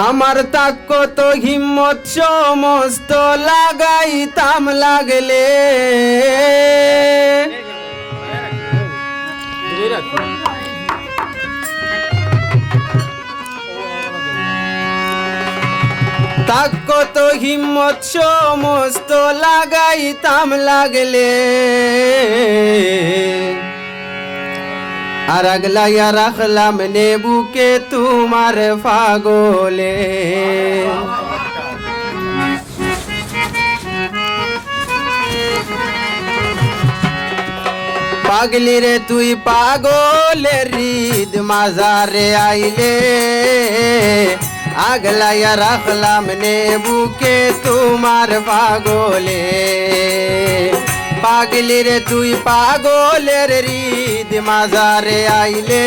আমার তাক তো হিম্মত সমস্ত লাগাইতাম লাগলে তাক তো হিম্মত সমস্ত লাগাইতাম লাগলে আর আগলাইয়া রাখলাম নে বুকে তোমার পাগলে পাগলি রে তুই পাগলের হৃদ মাজারে আইলে আগলাইয়া রাখলাম নে বুকে তোমার পাগলে পাগলি রে তুই পাগলের হৃদ মাজারে আইলে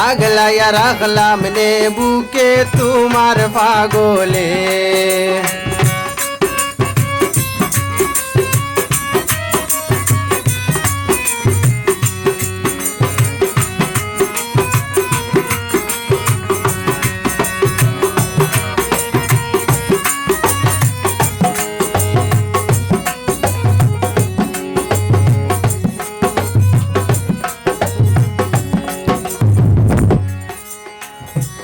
আগলাইয়া রাখলাম নে বুকে তোমার পাগলে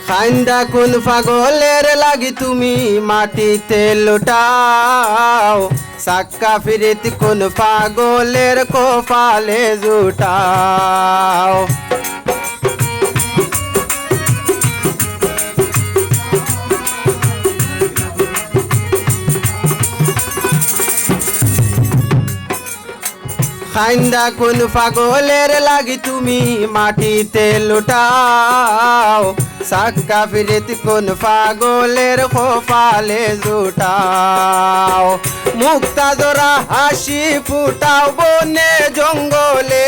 খাইন্দা কোন পাগলের লাগি তুমি মাটিতে লুটাও সাক্কা ফিরিত কোন পাগলের কপালে জুটাও খাইন্দা কোন পাগলের লাগি তুমি মাটিতে লুটাও সাক্কা ফিরিত কোন পাগলের কপালে জুটাও মুক্তা জোড়া হাসি ফুটাও বনে জঙ্গলে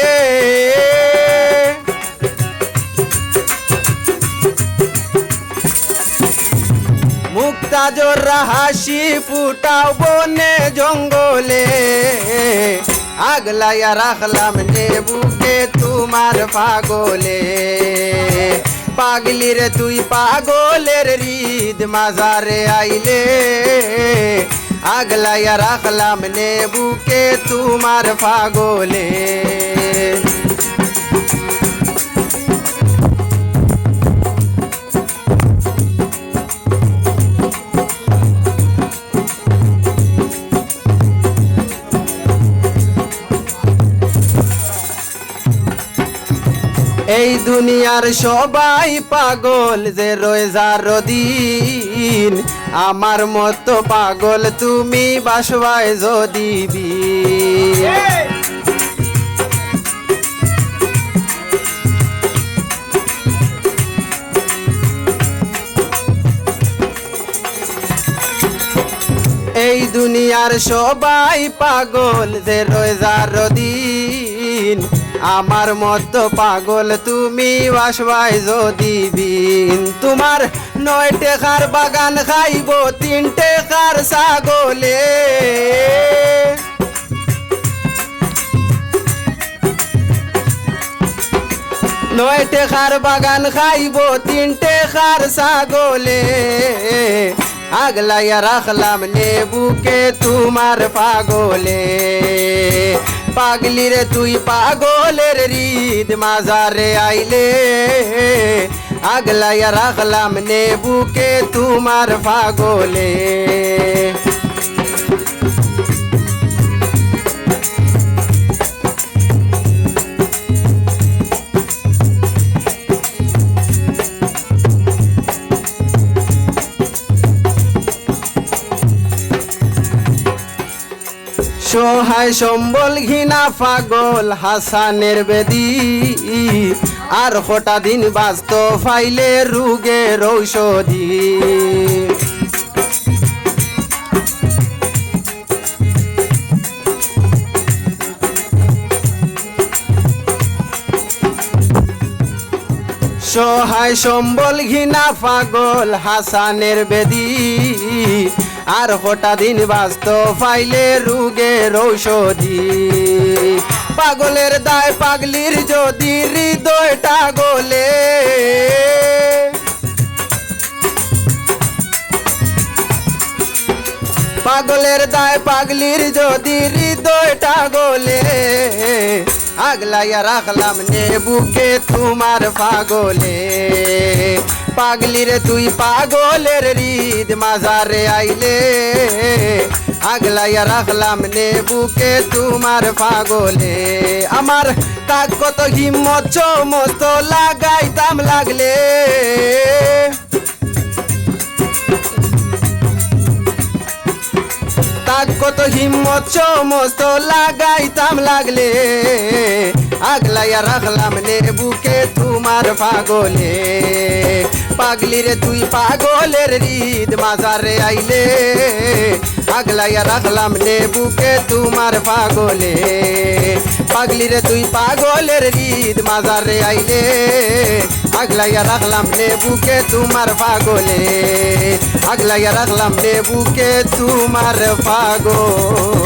মুক্তা জোড়া হাসি ফুটাও বনে জঙ্গলে আগলাইয়া রাখলাম নে বুকে তোমার পাগলে পাগলি রে তুই পাগলের হৃদ মাজারে আইলে আগলাইয়া রাখলাম নে বুকে তোমার পাগলে এই দুনিয়ার সবাই পাগল যে রোজার দিন আমার মতো পাগল তুমি বাসবাই যদি এই দুনিয়ার সবাই পাগল যে রোজার দিন আমার মতো পাগল তুমি বাসবাই যদি বিন তোমার 9 টাকার বাগান খাইব 3 টাকার ছাগলে নয় টাকার বাগান খাইব 3 টাকার ছাগলে আগলাইয়া রাখলাম নে বুকে তোমার পাগলে পাগলি রে তুই পাগলের হৃদ মাজারে আইলে আগলাইয়া রাখলাম নে বুকে তোমার পাগলে সহায় সম্বল ঘৃণা পাগল হাসানের বেদি আর কটা দিন বাঁচত ফাইলে রোগের ঔষধি সহায় সম্বল ঘৃণা পাগল হাসানের বেদি আর কটা দিন বাঁচত ফাইলে রোগের ঔষধি পাগলের দায় পাগলির যদি হৃদয়টা গলে পাগলের দায় পাগলির যদি হৃদয়টা গলে আগলাইয়া রাখলাম নে বুকে তোমার পাগলে পাগলির তুই পাগলের হৃদ মাঝারে আইলে আগলাইয়া রাখলাম নে বুকে তোমার পাগলে আমার তাক কত হিম্মত চমস্ত লাগাইতাম লাগলে তাক কত হিম্মত চমস্ত লাগাইতাম লাগলে আগলাইয়া রাখলাম নে বুকে তোমার পাগলে পাগলি রে তুই পাগলের হৃদ মাঝারে আইলে আগলাইয়া রাখলাম নে বুকে তোমার পাগলে পাগলি রে তুই পাগলের হৃদ মাঝারে আইলে আগলাইয়া রাখলাম নে বুকে তোমার পাগলে আগলাইয়া রাখলাম নে বুকে তোমার পাগল